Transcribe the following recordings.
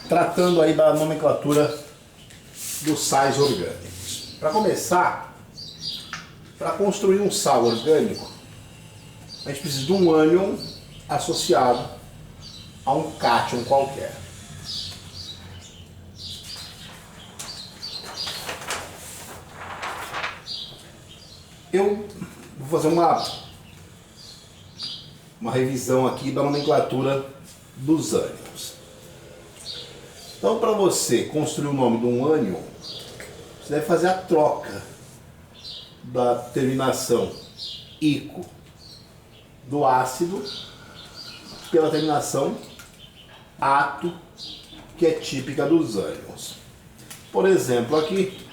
tratando aí da nomenclatura dos sais orgânicos. Para começar, para construir um sal orgânico, a gente precisa de um ânion associado a um cátion qualquer. Eu vou fazer uma revisão aqui da nomenclatura dos ânions. Então, para você construir o nome de um ânion, você deve fazer a troca da terminação ico do ácido pela terminação ato, que é típica dos ânions. Por exemplo, aqui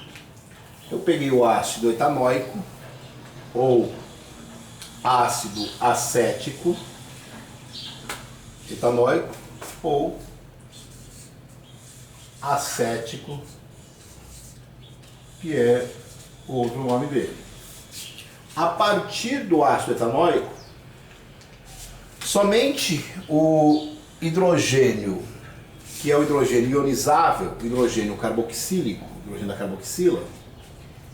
eu peguei o ácido etanóico ou ácido acético etanóico ou acético, que é outro nome dele. A partir do ácido etanóico, somente o hidrogênio, que é o hidrogênio ionizável, o hidrogênio carboxílico, o hidrogênio da carboxila,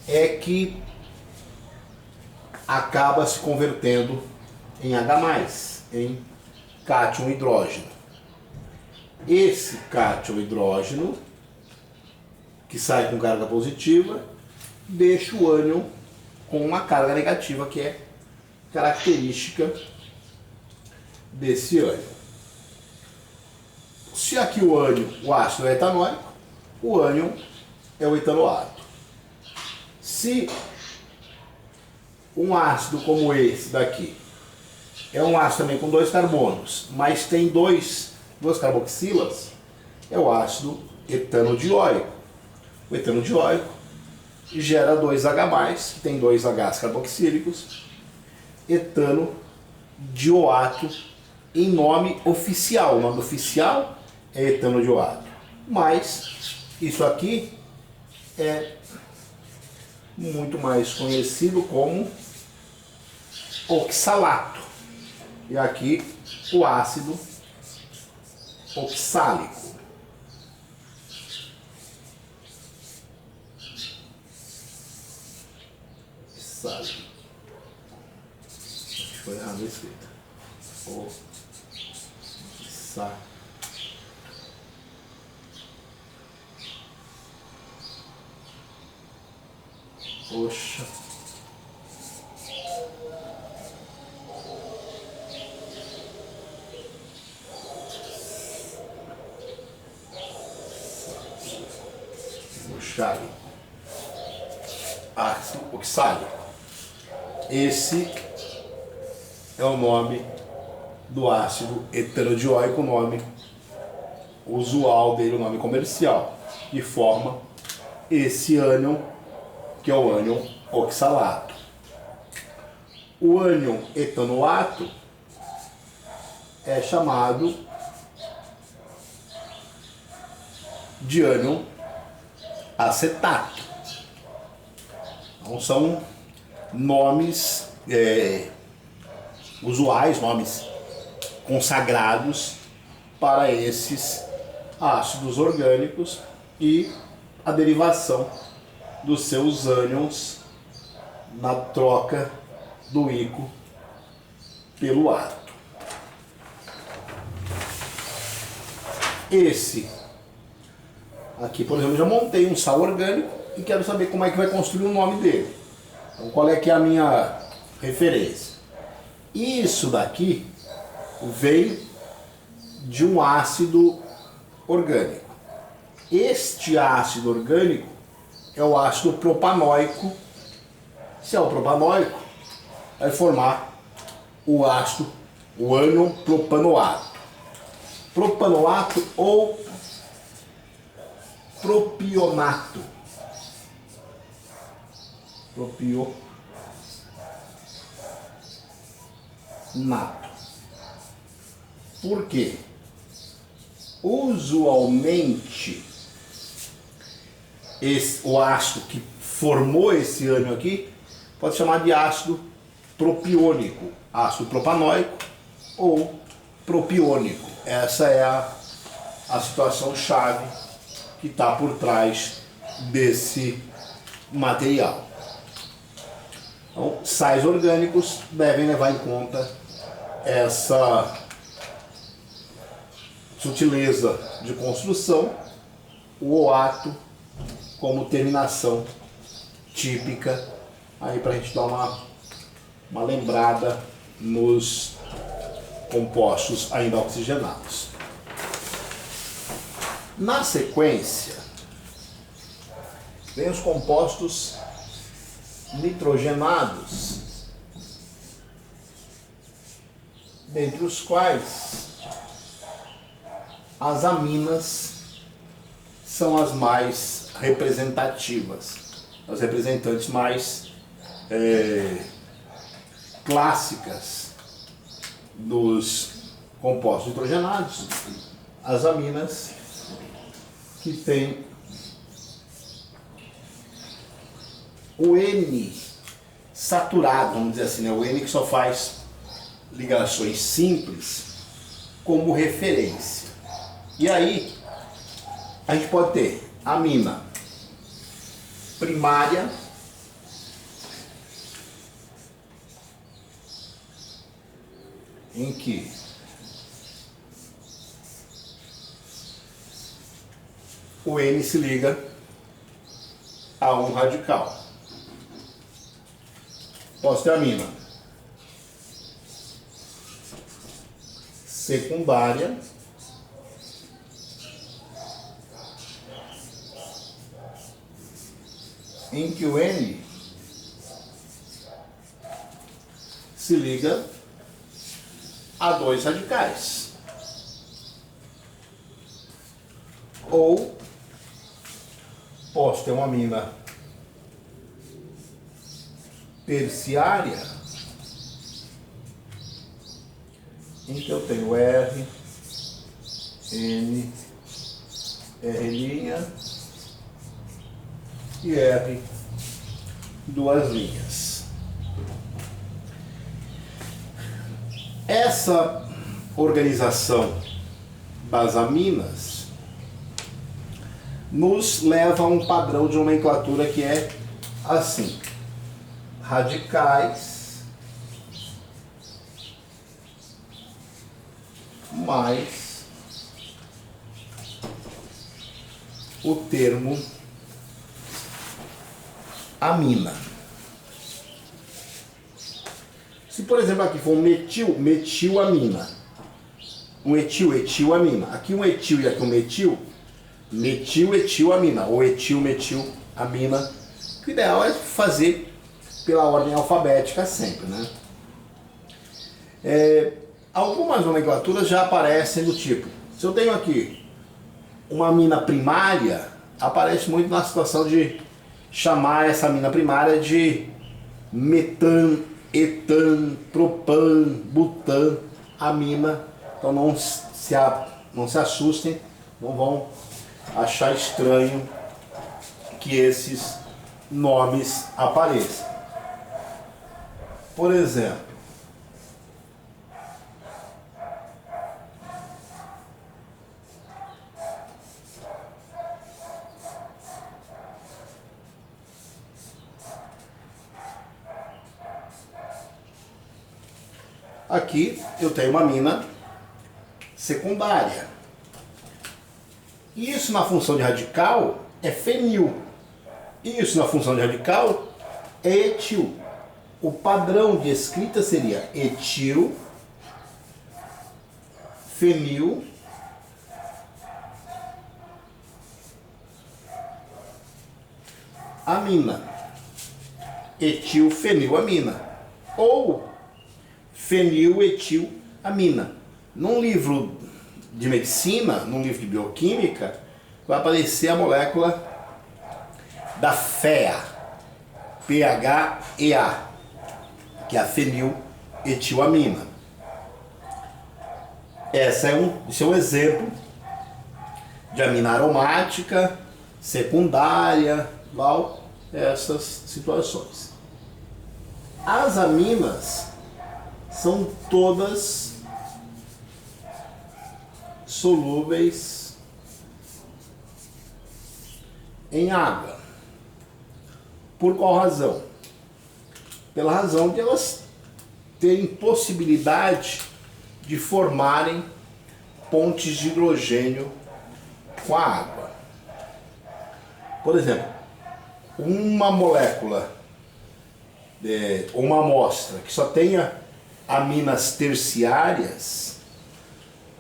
é que acaba se convertendo em H+, em cátion hidrógeno. Esse cátion hidrógeno, que sai com carga positiva, deixa o ânion com uma carga negativa, que é característica desse ânion. Se aqui o ácido é etanóico, o ânion é o etanoato. Se um ácido como esse daqui é um ácido também com 2 carbonos, mas tem duas carboxilas, é o ácido etanodioico. O etanodioico gera 2H+, que tem 2 Hs carboxílicos, etanodioato em nome oficial. O nome oficial é etanodioato, mas isso aqui é muito mais conhecido como oxalato. E aqui o ácido oxálico. Oxálico. Acho que foi errado a escrita. Oxálico. Poxa. Oxálico. Ácido oxálico. Esse é o nome do ácido etanodioico, o nome usual dele, o nome comercial, que forma esse ânion, que é o ânion oxalato. O ânion etanoato é chamado de ânion acetato. Então são nomes usuais, nomes consagrados para esses ácidos orgânicos e a derivação dos seus ânions na troca do ico pelo ato. Esse aqui, por exemplo, eu já montei um sal orgânico e quero saber como é que vai construir o nome dele. Então, qual é que é a minha referência? Isso daqui veio de um ácido orgânico. Este ácido orgânico é o ácido propanóico. Se é o propanóico, vai formar o ácido, o ânion propanoato. Propanoato ou propionato. Propionato. Por quê? Usualmente, o ácido que formou esse ânion aqui pode chamar de ácido propiônico, ácido propanóico ou propiônico. Essa é a situação chave que está por trás desse material. Então, sais orgânicos devem levar em conta essa sutileza de construção, o oato como terminação típica, aí para a gente dar uma lembrada nos compostos ainda oxigenados. Na sequência, vem os compostos nitrogenados, dentre os quais as aminas são as mais representativas, as representantes mais clássicas dos compostos nitrogenados, as aminas que têm o N saturado, vamos dizer assim, né? O N que só faz ligações simples como referência. E aí a gente pode ter amina primária, em que o N se liga a um radical. Posso ter amina secundária, em que o N se liga a dois radicais. Ou posso ter uma amina terciária, em que eu tenho R, N, R' e R, duas linhas. Essa organização das aminas nos leva a um padrão de nomenclatura que é assim: radicais mais o termo amina. Se, por exemplo, aqui for um metil, metilamina, um etil, etilamina, aqui um etil e aqui um metil, metil, etilamina, ou etil, metilamina. O ideal é fazer pela ordem alfabética sempre, né? Algumas nomenclaturas já aparecem do tipo, se eu tenho aqui uma amina primária, aparece muito na situação de chamar essa amina primária de metan, etan, propan, butan, amina. Então não se assustem, não vão achar estranho que esses nomes apareçam. Por exemplo, aqui eu tenho uma amina secundária. Isso na função de radical é fenil. Isso na função de radical é etil. O padrão de escrita seria etil, fenil, amina. Etil, fenil, amina. Ou fenil, etil, amina. Num livro de medicina, num livro de bioquímica, vai aparecer a molécula da FEA, PHEA, que é a feniletilamina. Esse é um exemplo de amina aromática, secundária, essas situações. As aminas são todas solúveis em água. Por qual razão? Pela razão de elas terem possibilidade de formarem pontes de hidrogênio com a água. Por exemplo, uma molécula, uma amostra que só tenha aminas terciárias,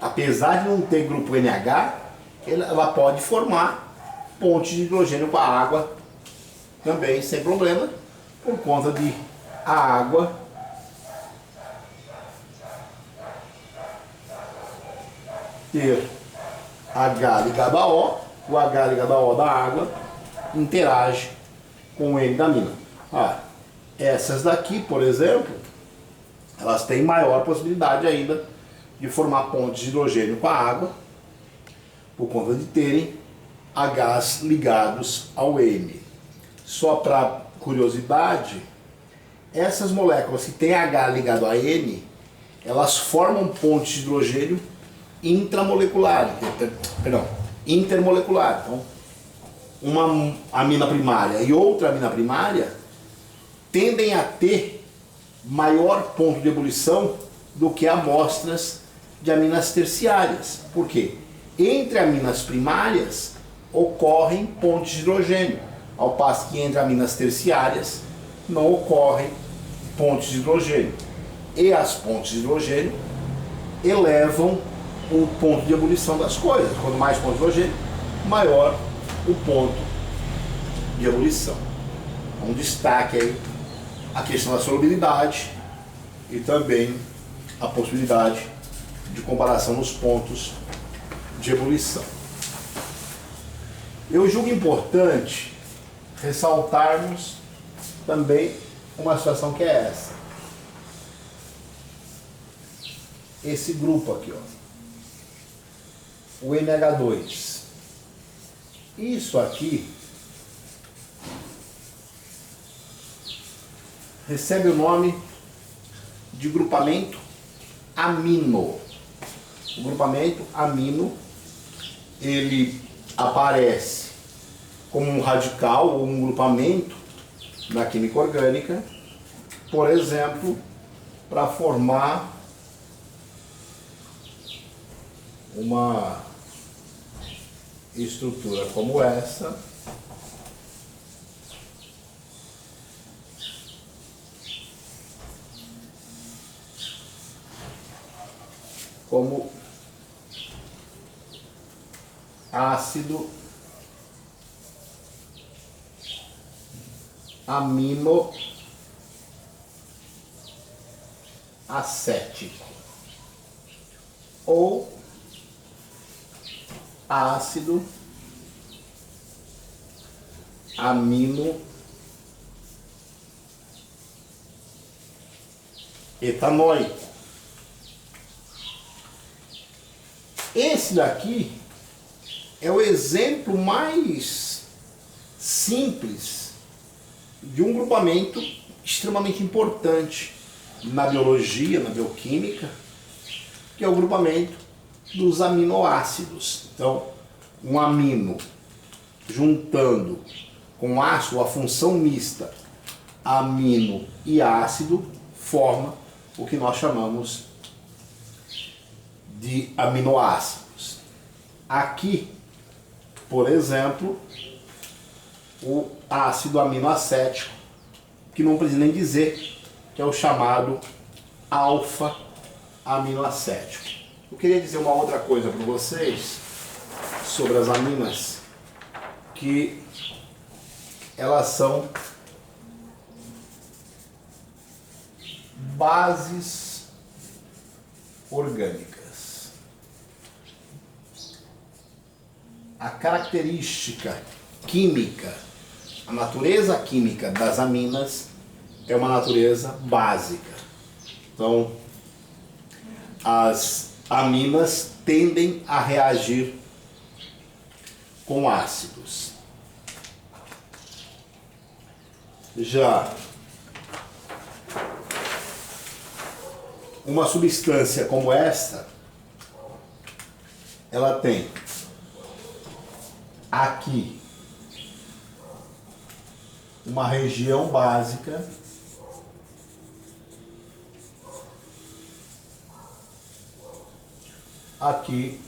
apesar de não ter grupo NH, ela pode formar ponte de hidrogênio com a água também sem problema, por conta de a água ter H ligado a O, o H ligado a O da água interage com o N da mina. Essas daqui, por exemplo, elas têm maior possibilidade ainda de formar pontes de hidrogênio com a água, por conta de terem Hs ligados ao N. Só para curiosidade, essas moléculas que têm H ligado a N, elas formam pontes de hidrogênio intermolecular. Então, uma amina primária e outra amina primária tendem a ter maior ponto de ebulição do que amostras de aminas terciárias. Por quê? Entre aminas primárias ocorrem pontes de hidrogênio, ao passo que entre aminas terciárias não ocorrem pontes de hidrogênio. E as pontes de hidrogênio elevam o ponto de ebulição das coisas. Quanto mais pontos de hidrogênio, maior o ponto de ebulição. Um destaque aí a questão da solubilidade e também a possibilidade de comparação nos pontos de ebulição. Eu julgo importante ressaltarmos também uma situação que é essa. Esse grupo aqui, o NH2. Isso aqui recebe o nome de grupamento amino. O grupamento amino, ele aparece como um radical ou um grupamento na química orgânica, por exemplo, para formar uma estrutura como essa, como ácido amino acético ou ácido amino etanóico. Esse daqui é o exemplo mais simples de um grupamento extremamente importante na biologia, na bioquímica, que é o grupamento dos aminoácidos. Então, um amino juntando com ácido, a função mista amino e ácido, forma o que nós chamamos de aminoácidos. Aqui, por exemplo, o ácido aminoacético, que não precisa nem dizer, que é o chamado alfa-aminoacético. Eu queria dizer uma outra coisa para vocês sobre as aminas, que elas são bases orgânicas. A característica química, a natureza química das aminas é uma natureza básica. Então, as aminas tendem a reagir com ácidos. Já uma substância como esta, ela tem aqui uma região básica aqui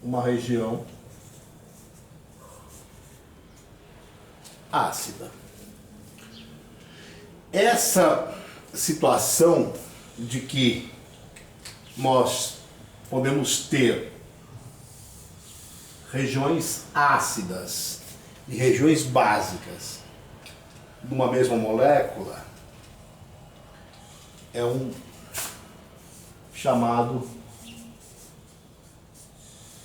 uma região ácida. Essa situação de que nós podemos ter regiões ácidas e regiões básicas de uma mesma molécula é um chamado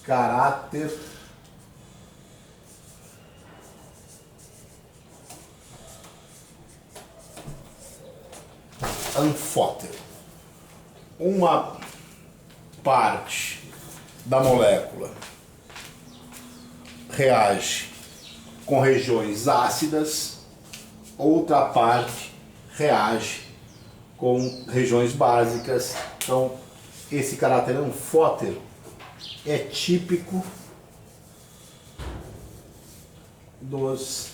caráter anfótero. Uma parte da molécula reage com regiões ácidas, outra parte reage com regiões básicas. Então, esse caráter anfótero é típico dos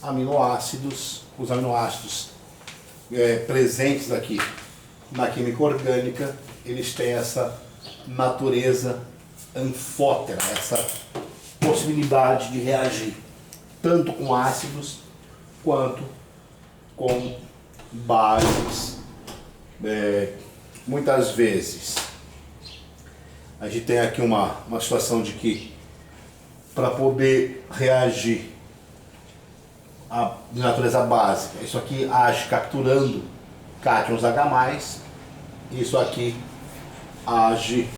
aminoácidos, os aminoácidos presentes aqui na química orgânica, eles têm essa natureza anfótera, essa possibilidade de reagir tanto com ácidos quanto com bases. Muitas vezes a gente tem aqui uma situação de que para poder reagir de natureza básica, isso aqui age capturando cátions H+, isso aqui age